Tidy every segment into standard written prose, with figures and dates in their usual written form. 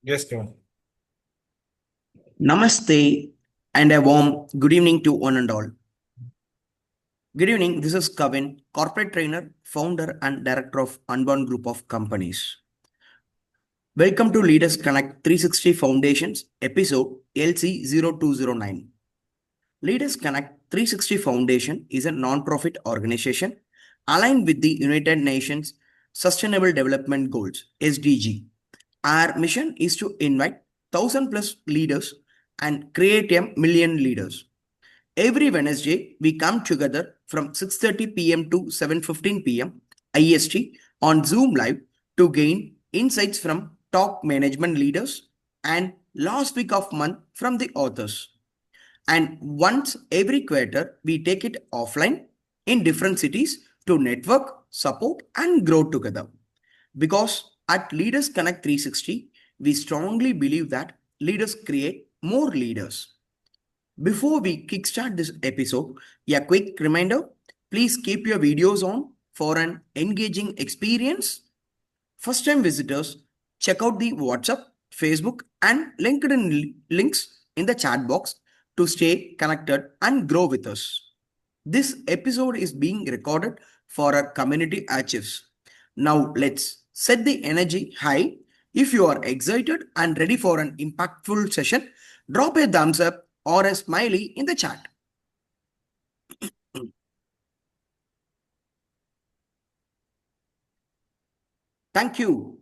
Yes, Kevin. Namaste and a warm good evening to one and all. Good evening, this is Kevin, corporate trainer, founder and director of Unbound Group of Companies. Welcome to Leaders Connect 360 Foundations, episode LC0209. Leaders Connect 360 Foundation is a non-profit organization aligned with the United Nations Sustainable Development Goals, SDG. Our mission is to invite 1,000 plus leaders and create a million leaders. Every Wednesday, we come together from 6:30 p.m. to 7:15 p.m. IST on Zoom Live to gain insights from top management leaders and last week of month from the authors. And once every quarter, we take it offline in different cities to network, support, and grow together. Because at Leaders Connect 360, we strongly believe that leaders create more leaders. Before we kickstart this episode, a quick reminder, please keep your videos on for an engaging experience. First time visitors, check out the WhatsApp, Facebook, and LinkedIn links in the chat box to stay connected and grow with us. This episode is being recorded for our community archives. Now let's set the energy high. If you are excited and ready for an impactful session, drop a thumbs up or a smiley in the chat. Thank you.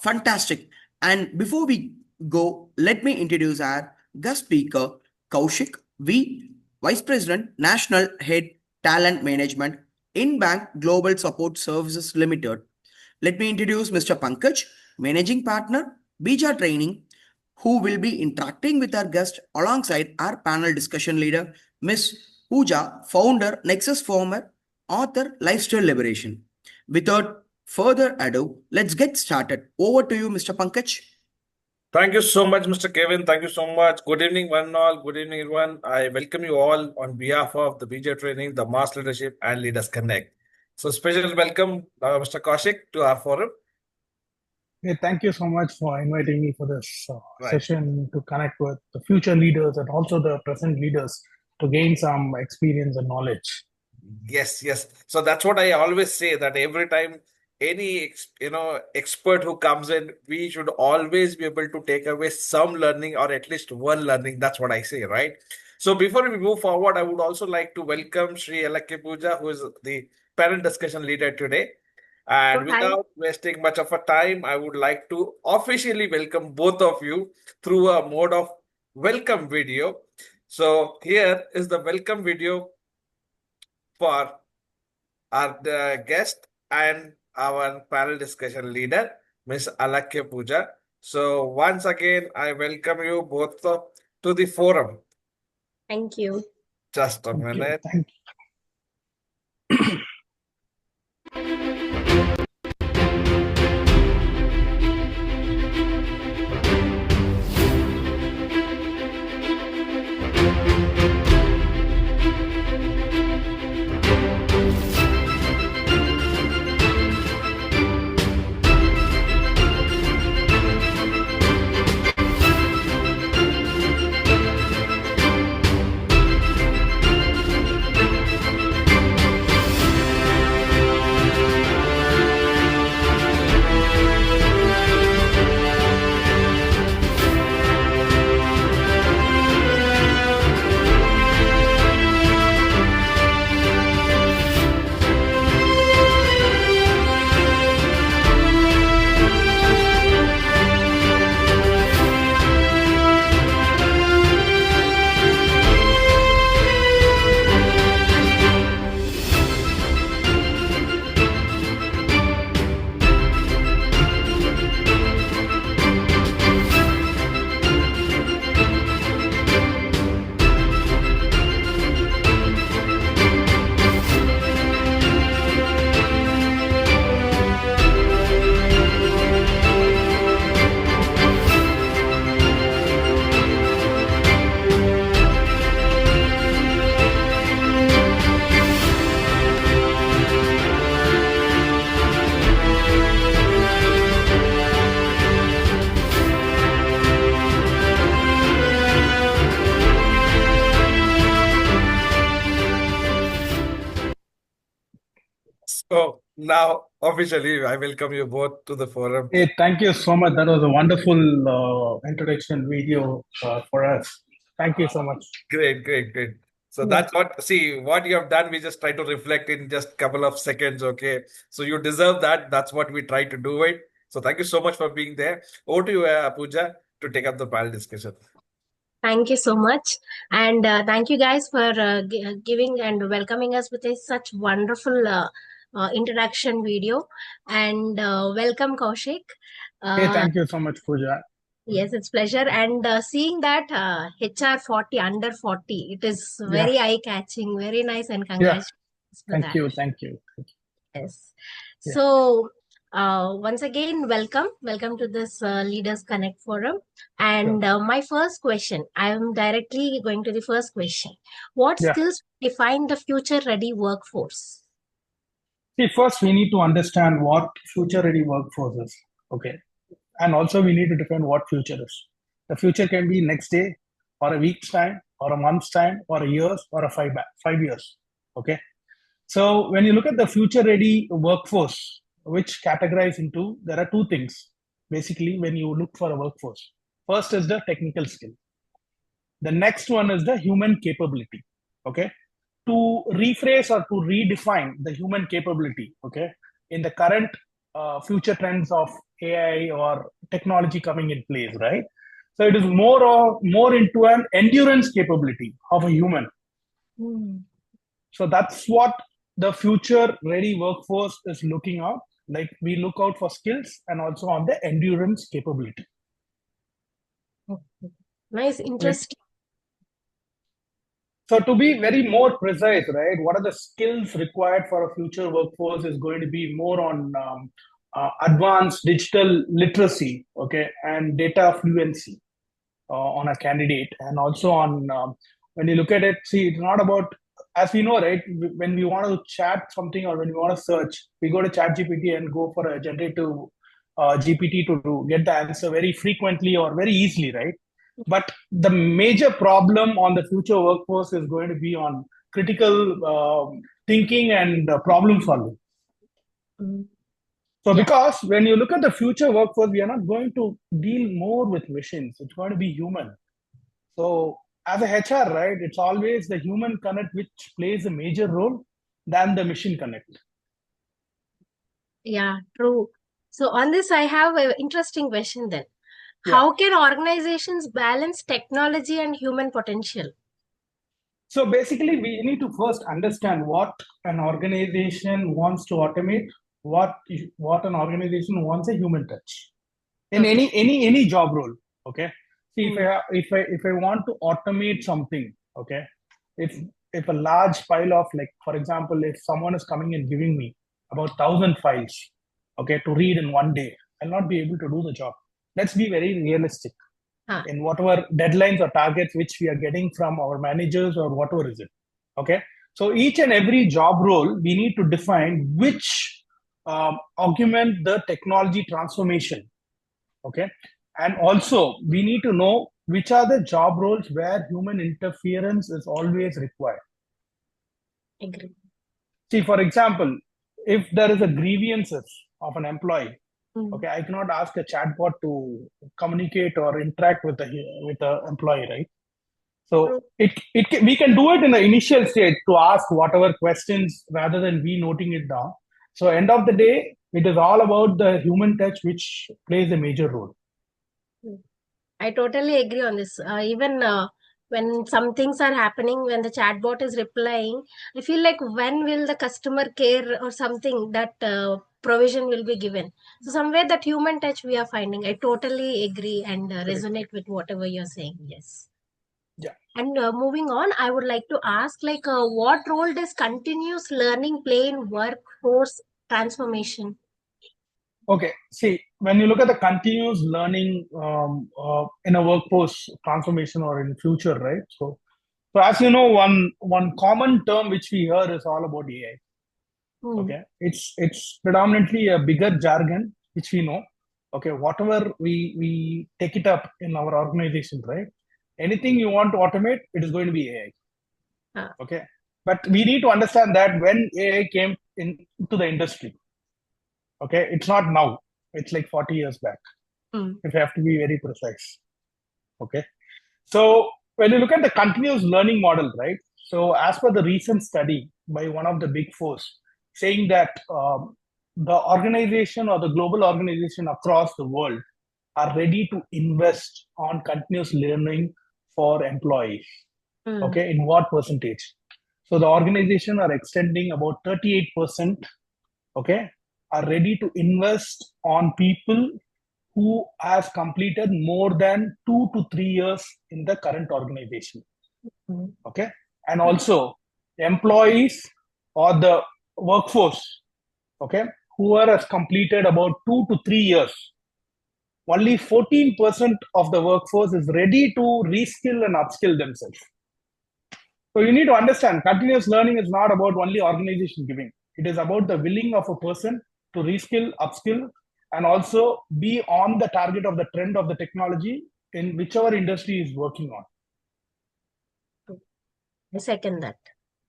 Fantastic. And before we go, let me introduce our guest speaker, Kaushik V, Vice President, National Head, Talent Management, IndBank Global Support Services Limited. Let me introduce Mr. Pankaj, Managing Partner, Bija Training, who will be interacting with our guest alongside our panel discussion leader, Ms. Puja, founder, Nexusframer, author, Lifestyle Liberation. Without further ado, let's get started. Over to you, Mr. Pankaj. Thank you so much, Mr. Kevin. Thank you so much. Good evening, one and all. Good evening, everyone. I welcome you all on behalf of the Bija Training, the Mass Leadership, and Leaders Connect. So, special welcome, Mr. Kaushik, to our forum. Hey, thank you so much for inviting me for this Right. session to connect with the future leaders and also the present leaders to gain some experience and knowledge. Yes, yes. So that's what I always say, that every time any expert who comes in, we should always be able to take away some learning or at least one learning. That's what I say, right? So before we move forward, I would also like to welcome Sri Aalekhya Puja, who is the panel discussion leader today. And without wasting much of a time, I would like to officially welcome both of you through a mode of welcome video. So here is the welcome video for our guest and our panel discussion leader, Ms. Aalekhya Puja. So once again, I welcome you both to the forum. Thank you. Just a Thank you. minute. Thank you. Now, officially, I welcome you both to the forum. Hey, thank you so much. That was a wonderful introduction video for us. Thank you so much. Great, great, great. So Yeah. that's what, see, what you have done, we just try to reflect in just couple of seconds, okay? So you deserve that. That's what we try to do it. So thank you so much for being there. Over to you, Pooja, to take up the panel discussion. Thank you so much. And thank you guys for giving and welcoming us with a such wonderful introduction video. And welcome, Kaushik. Hey, Uh, thank you so much, Pooja. yes, it's pleasure. And seeing that HR 40, under 40, it is Yeah, very eye-catching, very nice, and yeah. congratulations for Thank that. you, thank you. Yes. Yeah, So, once again, welcome to this Leaders Connect forum. And sure. my first question, I am directly going to the first question. What Yeah. skills define the future ready workforce? See, first we need to understand what future-ready workforce is. Okay, and also we need to define what future is. The future can be next day, or a week's time, or a month's time, or a year's, or a 5 years. Okay. So when you look at the future ready workforce, which categorize into, there are two things basically when you look for a workforce. First is the technical skill. The next one is the human capability. Okay. To rephrase or to redefine the human capability, okay, in the current future trends of AI or technology coming in place, right? So it is more into an endurance capability of a human. Hmm. So that's what the future ready workforce is looking out. Like we look out for skills and also on the endurance capability. Okay. Nice, Right. interesting. So to be very more precise, right, what are the skills required for a future workforce is going to be more on advanced digital literacy, okay, and data fluency on a candidate, and also on when you look at it, see, it's not about, as we know, right, when we want to chat something or when we want to search, we go to chat gpt and go for a generative gpt to get the answer very frequently or very easily, right? But the major problem on the future workforce is going to be on critical thinking and problem solving. Hmm. So Yeah, because when you look at the future workforce, we are not going to deal more with machines, it's going to be human. So as a HR, right, it's always the human connect which plays a major role than the machine connect. yeah, true. So on this, I have an interesting question then. Yeah. How can organizations balance technology and human potential? So basically, we need to first understand what an organization wants to automate, what an organization wants a human touch in Okay. any job role. Okay. See, Hmm. if I want to automate something, okay, if if a large pile of, like, for example, if someone is coming and giving me about 1,000 files, okay, to read in one day, I'll not be able to do the job. Let's be very realistic Huh. in whatever deadlines or targets which we are getting from our managers or whatever is it. Okay. So each and every job role, we need to define which augment the technology transformation. Okay. And also we need to know which are the job roles where human interference is always required. Agree. See, for example, if there is a grievances of an employee, Hmm. okay, I cannot ask a chatbot to communicate or interact with the employee, right? So True. we can do it in the initial stage to ask whatever questions rather than we noting it down. So end of the day, it is all about the human touch which plays a major role. I totally agree on this. Even when some things are happening, when the chatbot is replying, I feel like when will the customer care or something that provision will be given. So somewhere that human touch we are finding. I totally agree and Correct. resonate with whatever you're saying. Yes. Yeah. And moving on, I would like to ask, like, what role does continuous learning play in workforce transformation? Okay. See, when you look at the continuous learning in a workforce transformation or in future, right? So as you know, one common term which we hear is all about AI. Hmm. Okay, it's predominantly a bigger jargon which we know. Okay, whatever we take it up in our organization, right? Anything you want to automate, it is going to be AI. Ah. Okay, but we need to understand that when AI came into the industry, Okay, it's not now. It's like 40 years back, if you have to be very precise. Okay. So when you look at the continuous learning model, right? So as per the recent study by one of the big fours, saying that the organization or the global organization across the world are ready to invest on continuous learning for employees. Okay, in what percentage? So the organization are extending about 38%, okay, are ready to invest on people who has completed more than 2 to 3 years in the current organization. Okay, and also employees or the workforce, okay, who has completed about 2 to 3 years. Only 14% of the workforce is ready to reskill and upskill themselves. So you need to understand, continuous learning is not about only organization giving. It is about the willing of a person to reskill, upskill, and also be on the target of the trend of the technology in whichever industry is working on. I second that.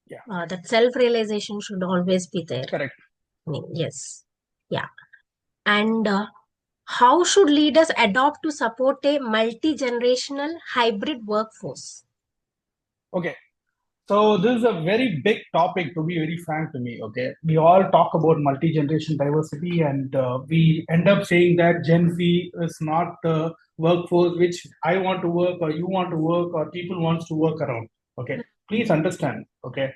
Yeah. That self-realization should always be there. Correct. Yes. Yeah. And how should leaders adopt to support a multi-generational hybrid workforce? Okay. So this is a very big topic, to be very frank to me. Okay, we all talk about multi-generation diversity, and we end up saying that Gen Z is not the workforce which I want to work, or you want to work, or people wants to work around. Okay, please understand. Okay,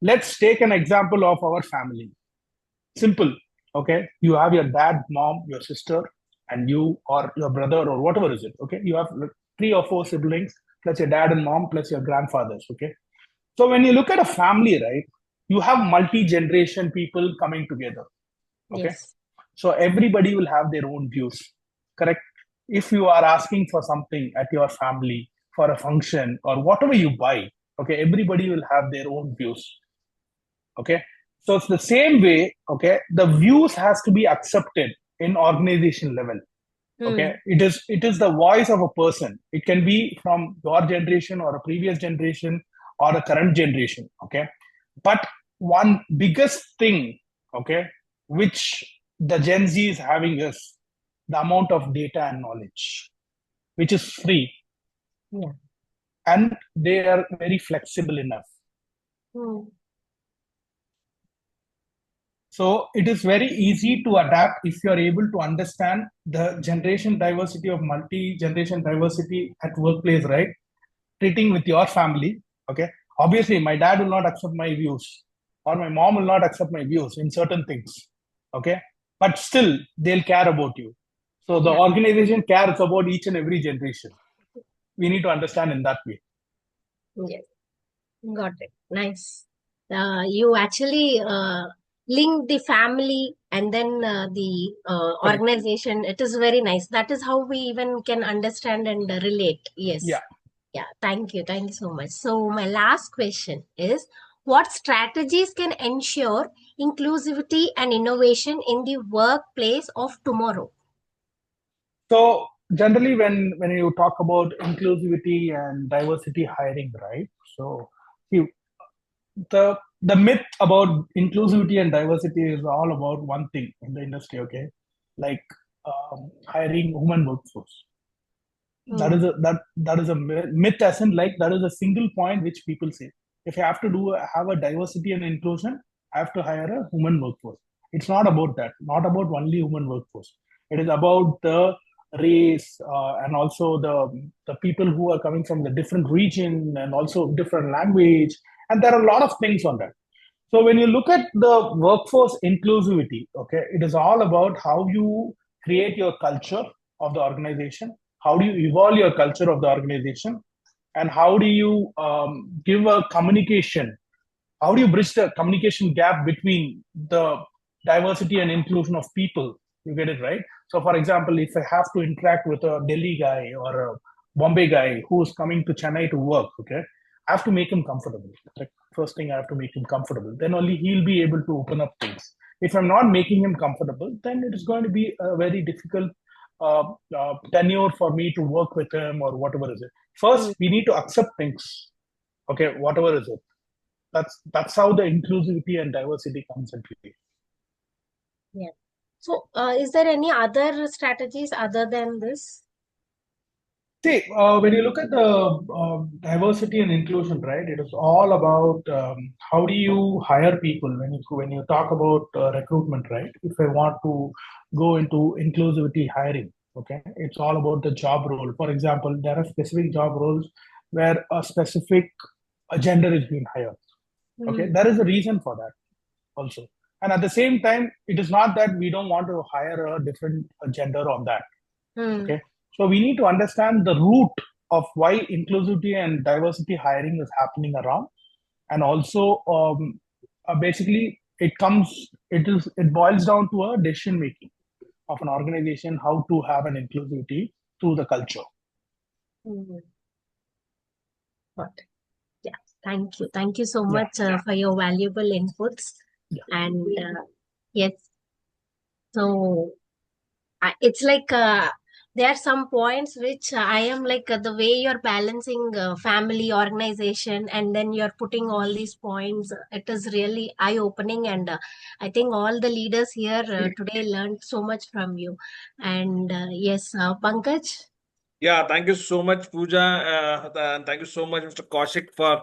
let's take an example of our family. Simple. Okay, you have your dad, mom, your sister, and you or your brother or whatever is it. Okay, you have 3 or 4 siblings plus your dad and mom plus your grandfathers. Okay, so when you look at a family, right, you have multi-generation people coming together. Okay. Yes. So everybody will have their own views. Correct. If you are asking for something at your family for a function or whatever you buy, okay, everybody will have their own views. Okay. So it's the same way, okay, the views has to be accepted in organization level. Okay, it is the voice of a person. It can be from your generation or a previous generation or a current generation. Okay, but one biggest thing, okay, which the Gen Z is having is the amount of data and knowledge, which is free. Yeah. And they are very flexible enough. So it is very easy to adapt if you are able to understand the generation diversity of multi-generation diversity at workplace, right? Treating with your family, okay? Obviously, my dad will not accept my views or my mom will not accept my views in certain things, okay? But still, they'll care about you. So the organization cares about each and every generation. We need to understand in that way. Yes. Got it. Nice. You actually link the family and then the organization. It is very nice. That is how we even can understand and relate. Yes. Yeah. Yeah. Thank you. Thank you so much. So my last question is, what strategies can ensure inclusivity and innovation in the workplace of tomorrow? So generally, when you talk about inclusivity and diversity hiring, right? So see, the myth about inclusivity and diversity is all about one thing in the industry. Okay, like hiring human workforce. That is a myth, as in like that is a single point which people say. If you have to have a diversity and inclusion, I have to hire a human workforce. It's not about that. Not about only human workforce. It is about the race and also the people who are coming from the different region and also different language. And there are a lot of things on that. So when you look at the workforce inclusivity, okay, it is all about how you create your culture of the organization, how do you evolve your culture of the organization, and how do you give a communication, how do you bridge the communication gap between the diversity and inclusion of people. You get it, right? So for example, if I have to interact with a Delhi guy or a Bombay guy who's coming to Chennai to work, okay, I have to make him comfortable. Like, first thing, I have to make him comfortable, then only he'll be able to open up things. If I'm not making him comfortable, then it is going to be a very difficult tenure for me to work with him or whatever is it. First, we need to accept things. Okay, whatever is it. That's how the inclusivity and diversity comes into play. Yeah. So, is there any other strategies other than this? See, when you look at the diversity and inclusion, right? It is all about how do you hire people when you talk about recruitment, right? If I want to go into inclusivity hiring, okay, it's all about the job role. For example, there are specific job roles where a specific gender is being hired. Okay, there is a reason for that also. And at the same time, it is not that we don't want to hire a different gender on that. Okay, so we need to understand the root of why inclusivity and diversity hiring is happening around, and also basically it boils down to a decision making of an organization how to have an inclusivity through the culture. Got it. Yeah, thank you so much for your valuable inputs. And yes, so it's like there are some points which I am like the way you're balancing family, organization, and then you're putting all these points. It is really eye-opening, and I think all the leaders here today learned so much from you. And yes, Pankaj. Yeah, thank you so much, Pooja. And thank you so much, Mr. Kaushik, for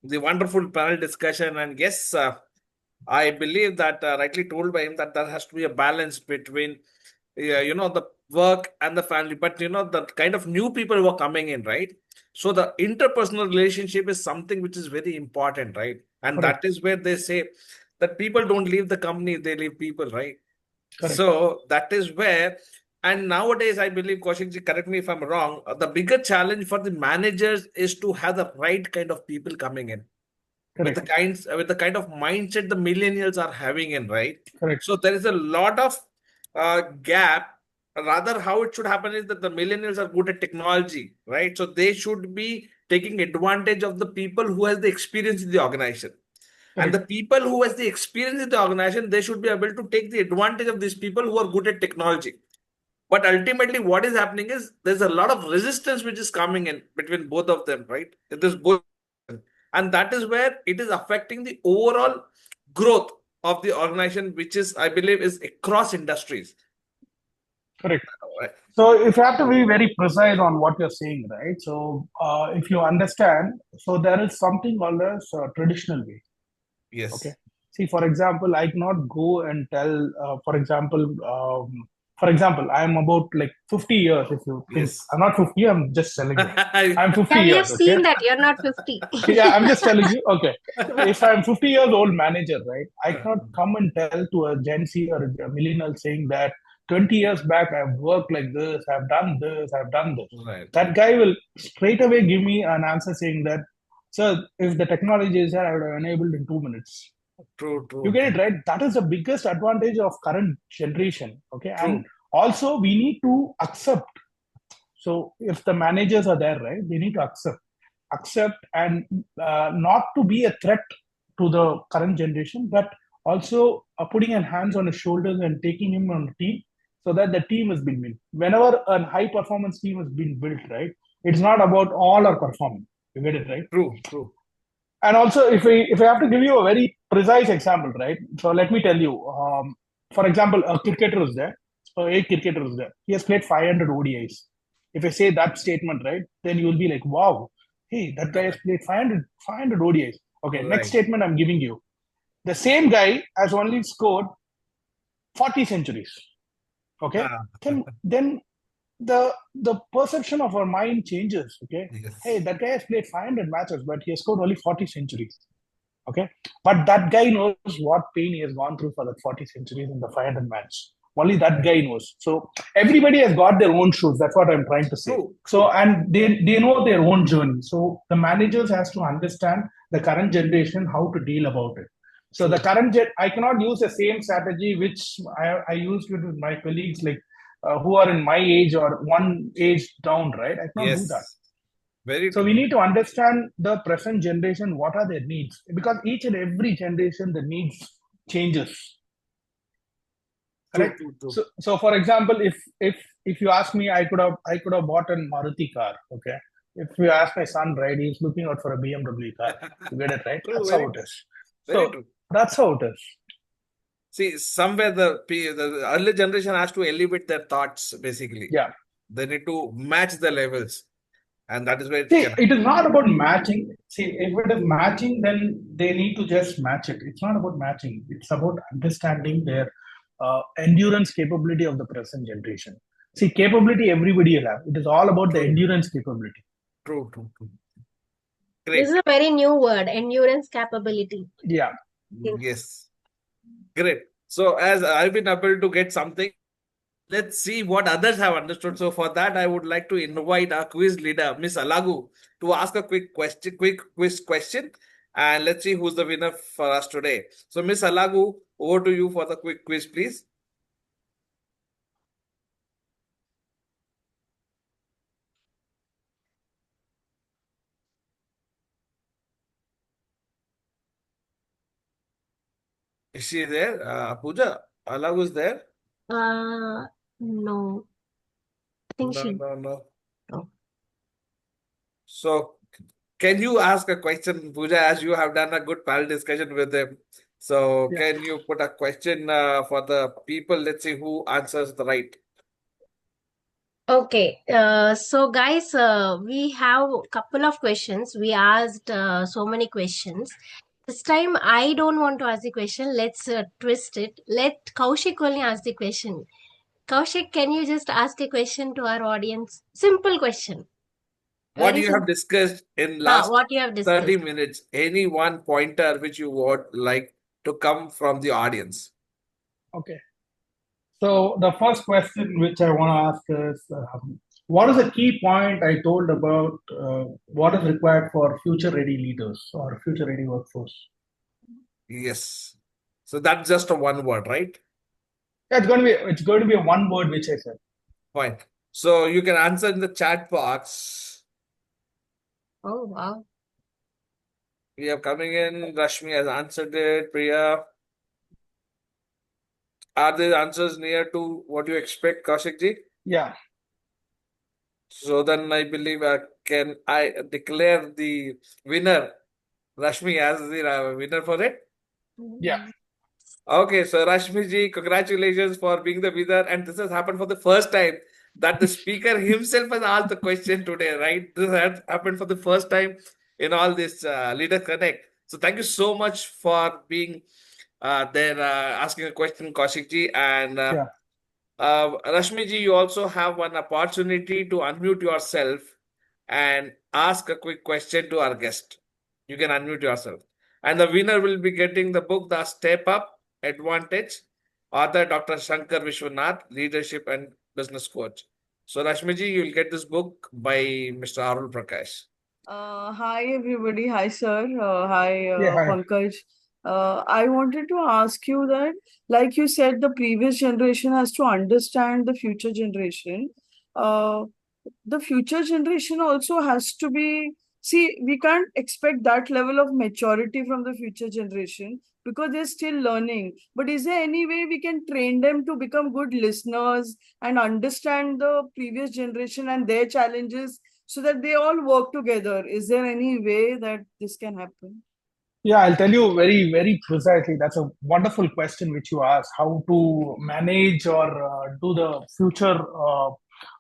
the wonderful panel discussion. And yes, I believe that rightly told by him that there has to be a balance between, the work and the family. But the kind of new people who are coming in, right? So the interpersonal relationship is something which is very important, right? And Correct. that is where they say that people don't leave the company; they leave people, right? Correct. So that is where, and nowadays, I believe, Kaushikji, correct me if I'm wrong, the bigger challenge for the managers is to have the right kind of people coming in with Correct. with the kind of mindset the millennials are having in, right? Correct. So there is a lot of gap. Rather, how it should happen is that the millennials are good at technology, right? So they should be taking advantage of the people who has the experience in the organization. And the Correct. people who has the experience in the organization, they should be able to take the advantage of these people who are good at technology. But ultimately, what is happening is there's a lot of resistance which is coming in between both of them, right? This both, and that is where it is affecting the overall growth of the organization, which is, I believe, is across industries. Correct. Right. So if you have to be very precise on what you're saying, right? So if you understand, so there is something called as traditional way. Yes. Okay. See, for example, I cannot go and tell, for example, I'm about like 50 years. If you think Yes. I'm not 50, I'm just telling you. I'm 50 Yeah, we years. have seen Okay. that you're not 50. Yeah, I'm just telling you. Okay. If I'm 50 years old manager, right, I cannot come and tell to a Gen Z or a millennial saying that 20 years back I've worked like this, I've done this, I've done this. Right. That guy will straight away give me an answer saying that, sir, if the technology is there, I would have enabled in 2 minutes. True. You get it, right? That is the biggest advantage of current generation. Okay. True. And also we need to accept. So if the managers are there, right, they need to accept and not to be a threat to the current generation, but also putting a hands on his shoulders and taking him on the team so that the team has been built. Whenever a high performance team has been built, right, it's not about all our performance. You get it, right? True. And also, if I have to give you a very precise example, right? So let me tell you, for example, a cricketer is there. So a cricketer is there. He has played 500 ODIs. If I say that statement, right, then you will be like, wow, hey, that guy has played 500 ODIs. Okay, Right. next statement I'm giving you. The same guy has only scored 40 centuries. Okay, then the perception of our mind changes. Okay, Yes. hey, that guy has played 500 matches, but he has scored only 40 centuries. Okay, but that guy knows what pain he has gone through for the 40 centuries in the 500 match. Only that guy knows. So everybody has got their own shoes. That's what I'm trying to say. True. So and they know their own journey. So the managers has to understand the current generation how to deal about it. So the current I cannot use the same strategy which I used with my colleagues like who are in my age or one age down, right? I cannot do that. Very so true. we need to understand the present generation, what are their needs, because each and every generation the needs changes. Correct. True. So for example, if you ask me, I could have bought a Maruti car. Okay. If you ask my son, right, he's looking out for a BMW car. You get it, right? True, That's very how it true. is. Very So true. that's how it is. See, somewhere the early generation has to elevate their thoughts, basically. Yeah. They need to match the levels, and that is where it See, can it happen. is not about matching. See, if it is matching, then they need to just match it. It's not about matching. It's about understanding their endurance capability of the present generation. See, capability everybody will have. It is all about the True, endurance capability. true, true, true. This is Great. a very new word, endurance capability. Yeah. Yes. Great. So, as I've been able to get something, let's see what others have understood. So, for that, I would like to invite our quiz leader, Miss Alagu, to ask a quick quiz question, and let's see who's the winner for us today. So, Miss Alagu, over to you for the quick quiz, please. Is she there? Pooja, Alagu is there? No, I think No, she. no, no. No. So, can you ask a question, Pooja, as you have done a good panel discussion with them? So, Yeah. can you put a question for the people? Let's see who answers the right. Okay, so guys, we have a couple of questions. We asked so many questions. This time, I don't want to ask the question. Let's twist it. Let Kaushik only ask the question. Kaushik, can you just ask a question to our audience? Simple question. What Very you have simple. discussed in last What you have 30 discussed. minutes, any one pointer which you would like to come from the audience? Okay. So the first question which I want to ask is, what is the key point I told about what is required for future-ready leaders or future-ready workforce? Yes. So that's just a one word, right? It's going to be a one word which I said. Fine. So you can answer in the chat box. Oh, wow. We are coming in. Rashmi has answered it. Priya. Are the answers near to what you expect, Kaushik ji? Yeah. So then I believe can I declare the winner, Rashmi, as the winner for it? Yeah. Okay, so Rashmi ji, congratulations for being the winner. And this has happened for the first time that the speaker himself has asked the question today, right? This has happened for the first time in all this Leader Connect. So thank you so much for being there, asking a question, Kaushik ji. And Yeah. Rashmi ji, you also have one opportunity to unmute yourself and ask a quick question to our guest. You can unmute yourself. And the winner will be getting the book, The Step Up Advantage, author Dr. Shankar Vishwanath, leadership and business coach. So, Rashmi ji, you'll get this book by Mr. Arul Prakash. Hi everybody. Hi sir. Hi Yeah. Hi. Pankaj. I wanted to ask you that, like you said, the previous generation has to understand the future generation. Uh, the future generation also has to be, see, we can't expect that level of maturity from the future generation because they're still learning. But is there any way we can train them to become good listeners and understand the previous generation and their challenges so that they all work together? Is there any way that this can happen? Yeah, I'll tell you very, very precisely. That's a wonderful question which you asked. How to manage or do the future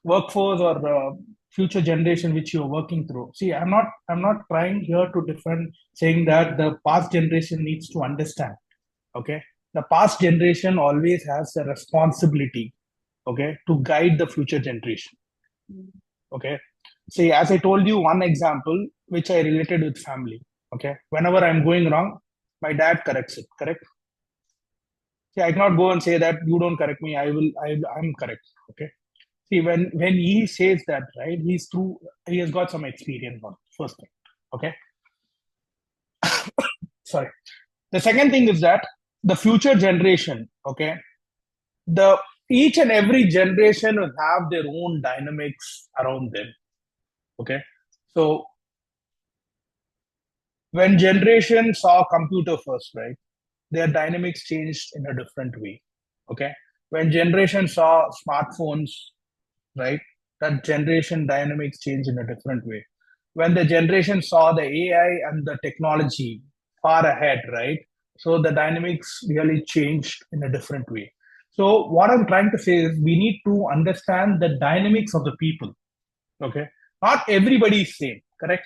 workforce or the future generation which you're working through. See, I'm not trying here to defend saying that the past generation needs to understand. Okay, the past generation always has a responsibility. Okay, to guide the future generation. Okay, see, as I told you, one example which I related with family. Okay, whenever I'm going wrong, my dad corrects it. Correct. See, I cannot go and say that you don't correct me. I'm correct. Okay. See, when he says that, right, he's through. He has got some experience on first thing. Okay. Sorry. The second thing is that the future generation. Okay. The each and every generation will have their own dynamics around them. Okay. So when generation saw computer first, right, their dynamics changed in a different way. Okay. When generation saw smartphones, right, that generation dynamics changed in a different way. When the generation saw the AI and the technology far ahead, right, So the dynamics really changed in a different way. So what I'm trying to say is we need to understand the dynamics of the people. Okay, not everybody is same, correct?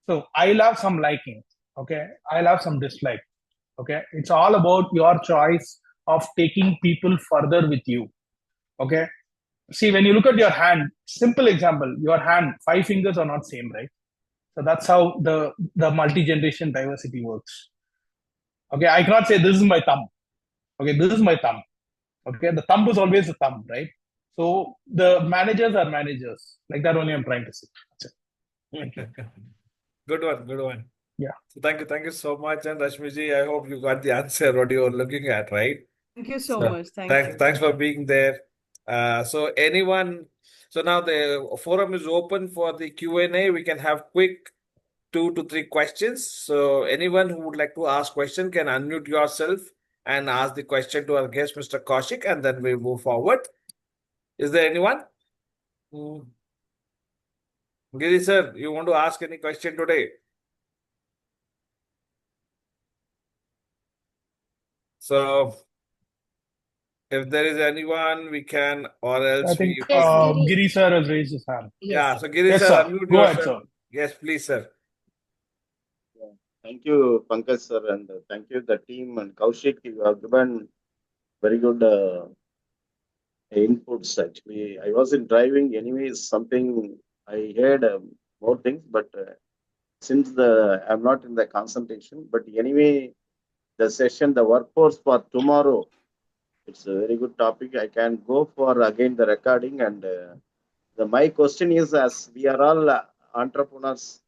So I'll have some liking. Okay, I'll have some dislike. Okay, it's all about your choice of taking people further with you. Okay, see, when you look at your hand, simple example, your hand, 5 fingers are not same, right? So that's how the multi-generation diversity works. Okay, I cannot say this is my thumb. Okay, this is my thumb. Okay, the thumb is always the thumb, right? So the managers are managers. Like that only I'm trying to say. That's it. Thank you. Good one, good one. Yeah. So thank you so much. And Rashmiji, I hope you got the answer what you were looking at, right? Thank you so So much. Thank you. thanks for being there. So now the forum is open for the Q&A. We can have quick 2 to 3 questions. So anyone who would like to ask question can unmute yourself and ask the question to our guest, Mr. Kaushik, and then we'll move forward. Is there anyone? Hmm. Giri sir, you want to ask any question today? So if there is anyone, we can, or I else think we. Yes, Giri. Giri sir has raised his hand. Yeah. Yes. So Giri Yes, sir, sir. unmute Go ahead, yourself. sir. Yes, please, sir. Yeah. Thank you, Pankaj sir, and thank you the team and Kaushik. You have given very good inputs. Actually, I wasn't driving. Anyways, something I heard more things, but since I'm not in the concentration. But anyway, the session, the workforce for tomorrow. It's a very good topic. I can go for again the recording and my question is, as we are all entrepreneurs,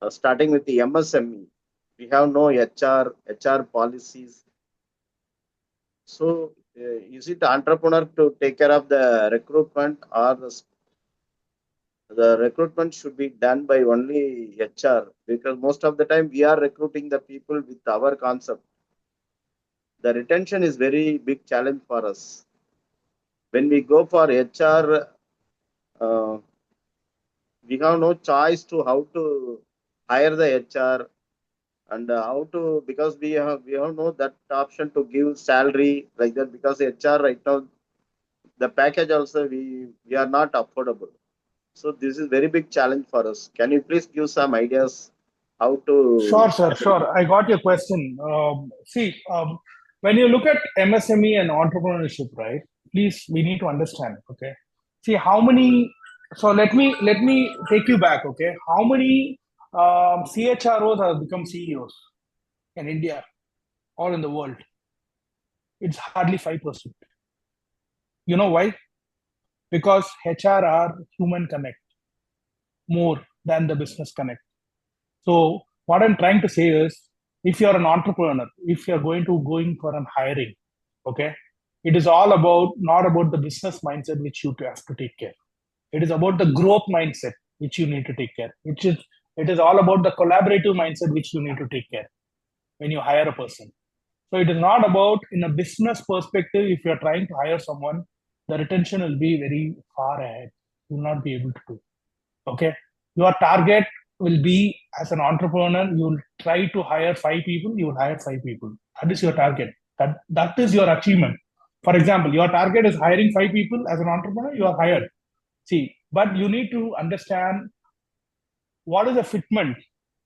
starting with the MSME, we have no HR policies. So is it entrepreneur to take care of the recruitment, or the recruitment should be done by only HR? Because most of the time we are recruiting the people with our concept. The retention is very big challenge for us. When we go for HR, we have no choice to how to hire the HR and how to, because we have no that option to give salary like that, because HR right now the package also we are not affordable. So this is very big challenge for us. Can you please give some ideas how Sure, to sir. Sure. I got your question. When you look at MSME and entrepreneurship, right? Please, we need to understand. Okay. See how many. So let me take you back. Okay. How many CHROs have become CEOs in India or in the world? It's hardly 5%. You know why? Because HR are human connect more than the business connect. So what I'm trying to say is, if you're an entrepreneur, if you're going for an hiring, okay, it is all about not about the business mindset which you have to take care. It is about the growth mindset which you need to take care. It is all about the collaborative mindset which you need to take care when you hire a person. So it is not about, in a business perspective, if you're trying to hire someone, the retention will be very far ahead. You will not be able to do. Okay. Your target will be, as an entrepreneur, you'll try to hire 5 people, you will hire 5 people. That is your target. That is your achievement. For example, your target is hiring 5 people as an entrepreneur, you are hired. See, but you need to understand what is the fitment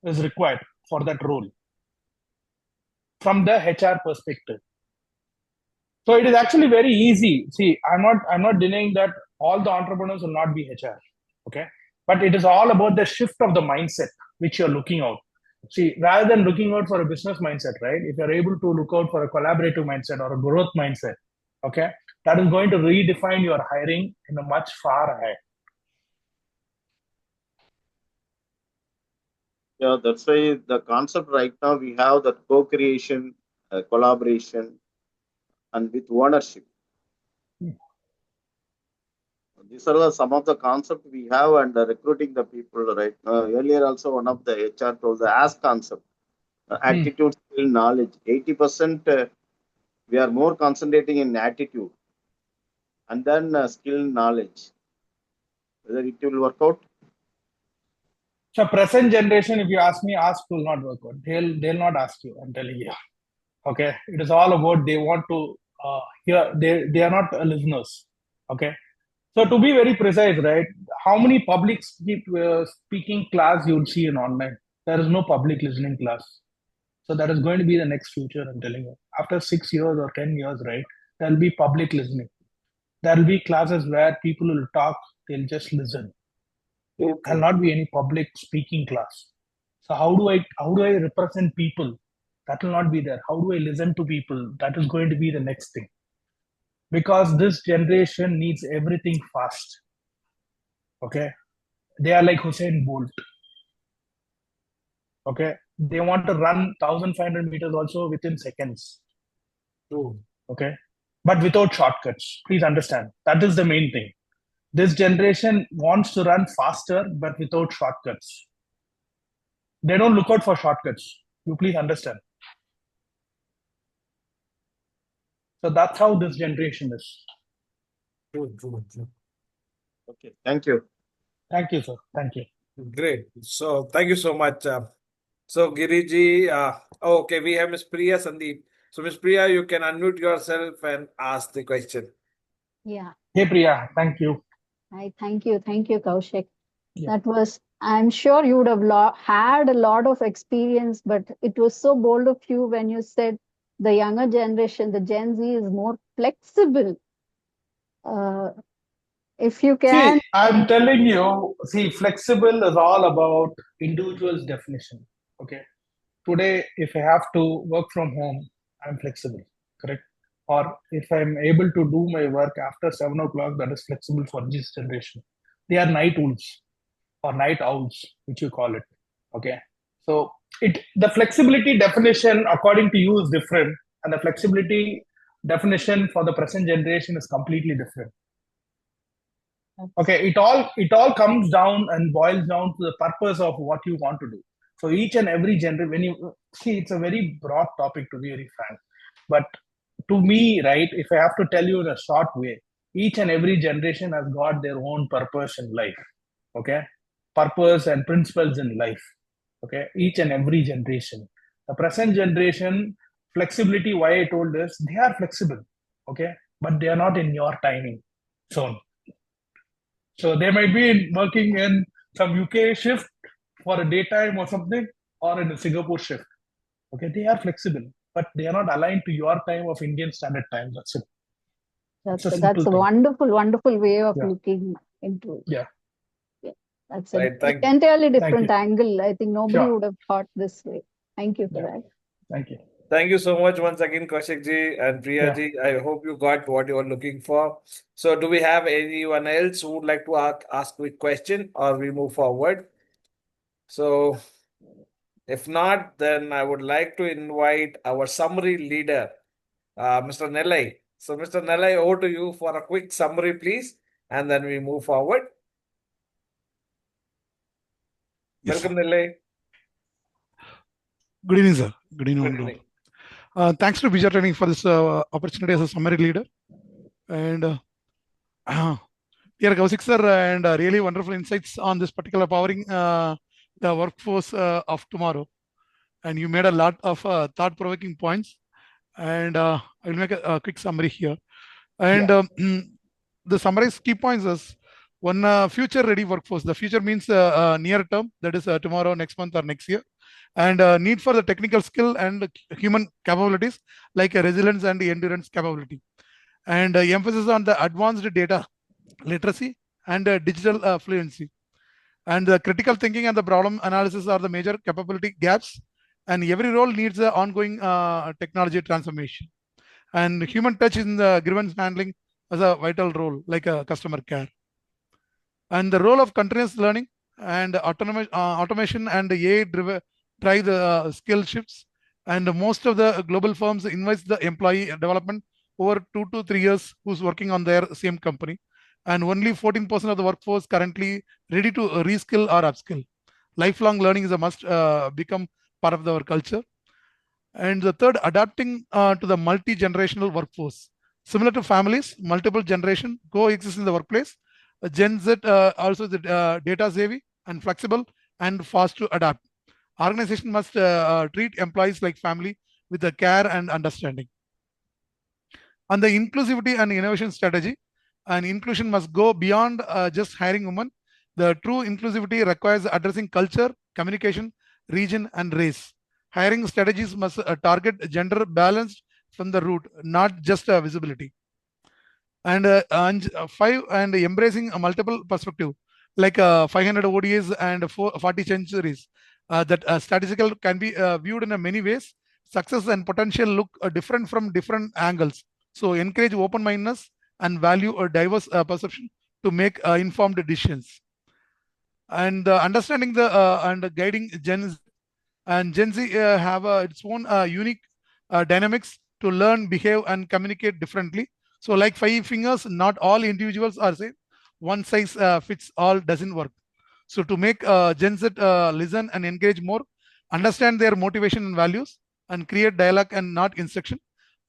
is required for that role from the HR perspective. So it is actually very easy. See, I'm not denying that all the entrepreneurs will not be HR. Okay. But it is all about the shift of the mindset which you're looking out. See, rather than looking out for a business mindset, right? If you're able to look out for a collaborative mindset or a growth mindset, okay, that is going to redefine your hiring in a much far ahead. Yeah, that's why the concept right now we have that co-creation, collaboration, and with ownership. These are some of the concepts we have, and recruiting the people right now. Earlier also one of the HR told the ask concept, attitude, skill, knowledge. 80% we are more concentrating in attitude and then skill, knowledge. Whether it will work out? So present generation, if you ask me, ask will not work out. They'll not ask you, I'm telling you. Okay, it is all about they want to hear. They are not listeners. Okay, so to be very precise, right? How many public speaking class you will see in online? There is no public listening class. So that is going to be the next future. I'm telling you. After 6 years or 10 years, right? There will be public listening. There will be classes where people will talk. They'll just listen. There will not be any public speaking class. So how do I represent people? That will not be there. How do I listen to people? That is going to be the next thing. Because this generation needs everything fast. Okay, they are like Hussein Bolt. Okay, they want to run 1,500 meters also within seconds. True. Okay, but without shortcuts. Please understand that is the main thing. This generation wants to run faster, but without shortcuts. They don't look out for shortcuts. You please understand. So that's how this generation is. True. Okay, thank you. Thank you, sir. Thank you. Great. So thank you so much. So Giriji, okay, we have Miss Priya Sandeep. So Miss Priya, you can unmute yourself and ask the question. Yeah, Hey Priya, thank you. thank you, Kaushik. Yeah. I'm sure you would have had a lot of experience, but it was so bold of you when you said the younger generation, the Gen Z, is more flexible. If you can, See, I'm telling you, see, flexible is all about individual's definition. Okay. Today, if I have to work from home, I'm flexible, correct? Or if I'm able to do my work after 7 o'clock, that is flexible for this generation. They are night owls or night owls, which you call it. Okay. So the flexibility definition according to you is different, and the flexibility definition for the present generation is completely different. Okay, it all comes down and boils down to the purpose of what you want to do. So each and every gender, when you see, it's a very broad topic, to be very frank, but to me, right, if I have to tell you in a short way, each and every generation has got their own purpose in life. Okay, purpose and principles in life. Okay, each and every generation. The present generation, flexibility, why I told this, they are flexible. Okay, but they are not in your timing zone. So they might be working in some UK shift for a daytime or something, or in a Singapore shift. Okay, they are flexible, but they are not aligned to your time of Indian Standard Time. That's it. that's It's a a simple thing. wonderful way of Yeah. looking into it. Yeah. That's Right, an thank- entirely Thank different you. angle. I think nobody Sure. would have thought this way. Thank you for Yeah. that. Thank you. Thank you so much once again, Kaushik ji and Priya Yeah. ji. I hope you got what you were looking for. So, do we have anyone else who would like to ask a question, or we move forward? So, if not, then I would like to invite our summary leader, Mr. Nellai. So, Mr. Nellai, over to you for a quick summary, please, and then we move forward. Yes, Welcome, Nellai. good evening, sir. Good evening. Good evening. Thanks to Bija Training for this opportunity as a summary leader. And dear Kaushik sir, and really wonderful insights on this particular powering the workforce of tomorrow. And you made a lot of thought-provoking points. And I will make a quick summary here. And the summarized key points is one, future-ready workforce. The future means near term, that is tomorrow, next month, or next year. And need for the technical skill and human capabilities like resilience and endurance capability. And emphasis on the advanced data literacy and digital fluency. And the critical thinking and the problem analysis are the major capability gaps. And every role needs an ongoing technology transformation. And human touch in the grievance handling as a vital role, like customer care. And the role of continuous learning and automation and AI drive the skill shifts. And most of the global firms invest the employee development over 2 to 3 years who's working on their same company. And only 14% of the workforce currently ready to reskill or upskill. Lifelong learning is a must become part of our culture. And the third, adapting to the multi-generational workforce. Similar to families, multiple generation coexist in the workplace. Gen Z also the data savvy and flexible and fast to adapt. Organization must treat employees like family with the care and understanding. On the inclusivity and innovation strategy, and inclusion must go beyond just hiring women. The true inclusivity requires addressing culture, communication, region, and race. Hiring strategies must target gender balanced from the root, not just visibility. And five, and embracing a multiple perspective, like 500 ODAs and 40 centuries. That statistical can be viewed in many ways. Success and potential look different from different angles. So encourage open-mindedness and value a diverse perception to make informed decisions. And understanding the and guiding Gen Z, and Gen Z have its own unique dynamics to learn, behave, and communicate differently. So, like five fingers, not all individuals are same. One size fits all doesn't work. So, to make Gen Z listen and engage more, understand their motivation and values, and create dialogue and not instruction,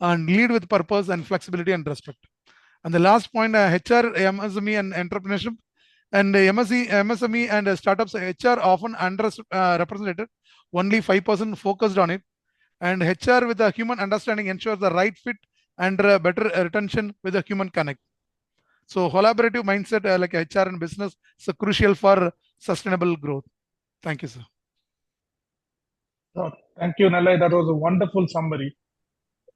and lead with purpose and flexibility and respect. And the last point, HR, MSME, and entrepreneurship. And MSME and startups, HR often underrepresented, only 5% focused on it. And HR with a human understanding ensures the right fit and better retention with a human connect. So collaborative mindset like HR and business is crucial for sustainable growth. Thank you, sir. Thank you, Nalai. That was a wonderful summary.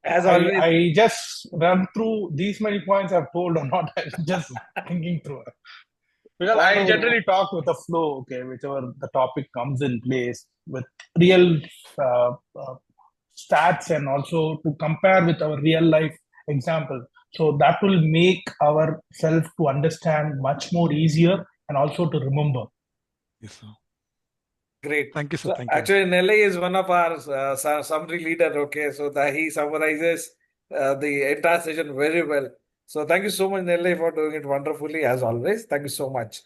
As always, I just run through these many points I've told or not. I'm just thinking through it. Because I generally talk with a flow, okay, whichever the topic comes in place with real stats and also to compare with our real life example. So that will make ourselves to understand much more easier and also to remember. Yes, sir. Great. Thank you, sir. So Thank you. actually, Nelly is one of our summary leader. Okay, so that he summarizes the entire session very well. So thank you so much, Nelly, for doing it wonderfully as always. Thank you so much.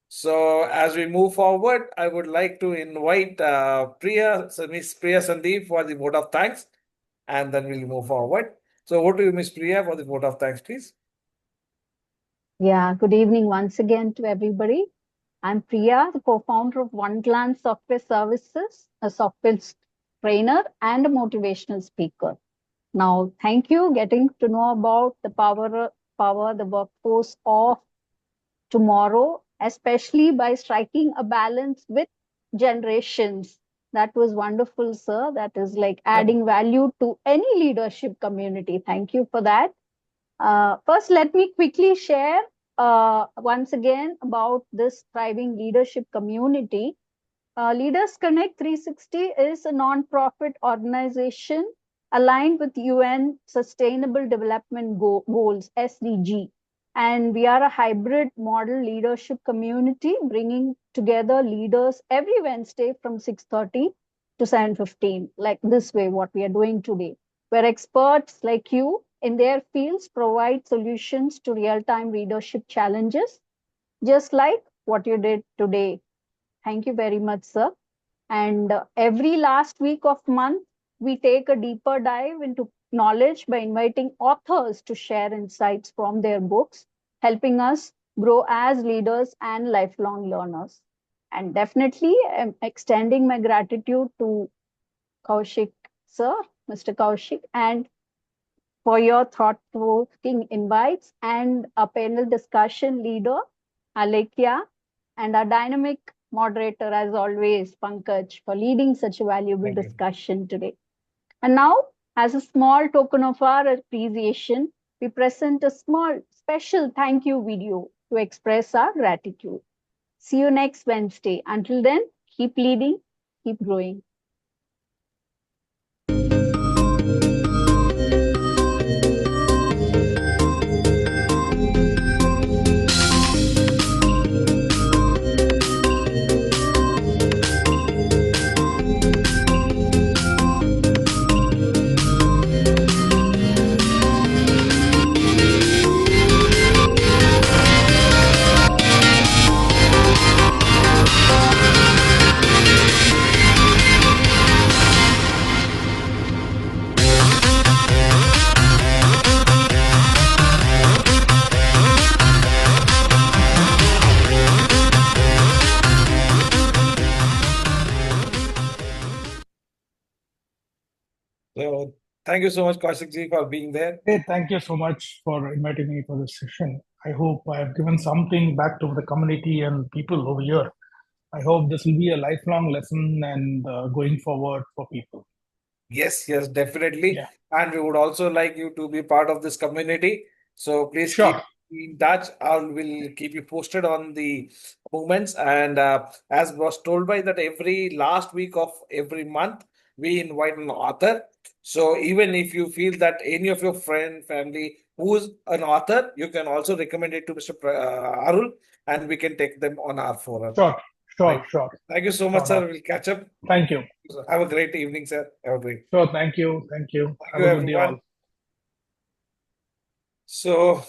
So as we move forward, I would like to invite Miss Priya Sandeep for the vote of thanks, and then we'll move forward. So over to you, Miss Priya, for the vote of thanks, please. Yeah, good evening once again to everybody. I'm Priya, the co-founder of One Glance Software Services, a software trainer and a motivational speaker. Now, thank you getting to know about the the workforce of tomorrow, especially by striking a balance with generations. That was wonderful, sir. That is like adding value to any leadership community. Thank you for that. First, let me quickly share once again about this thriving leadership community. Leaders Connect 360 is a non-profit organization aligned with UN Sustainable Development Goals, SDG. And we are a hybrid model leadership community bringing together leaders every Wednesday from 6:30 to 7:15, like this way, what we are doing today, where experts like you in their fields provide solutions to real-time leadership challenges, just like what you did today. Thank you very much, sir. And every last week of month, we take a deeper dive into knowledge by inviting authors to share insights from their books, helping us grow as leaders and lifelong learners. And definitely, I'm extending my gratitude to Kaushik, sir, Mr. Kaushik, and for your thought-provoking invites, and a panel discussion leader, Aalekhya, and our dynamic moderator, as always, Pankaj, for leading such a valuable discussion today. And now, as a small token of our appreciation, we present a small special thank you video to express our gratitude. See you next Wednesday. Until then, keep leading, keep growing. So thank you so much, Kaushik Ji, for being there. Hey, thank you so much for inviting me for this session. I hope I have given something back to the community and people over here. I hope this will be a lifelong lesson and going forward for people. Yes, definitely. Yeah, And we would also like you to be part of this community. So please sure. keep in touch. I will keep you posted on the movements. And as was told by that every last week of every month, we invite an author. So even if you feel that any of your friend, family who's an author, you can also recommend it to Mr. Arul, and we can take them on our forum. Sure, Right. sure. Thank you so much, sir. We'll catch up. Thank you. Have a great evening, sir. Have a great. Sure, thank you. Thank Have you, a good day everyone. all. So,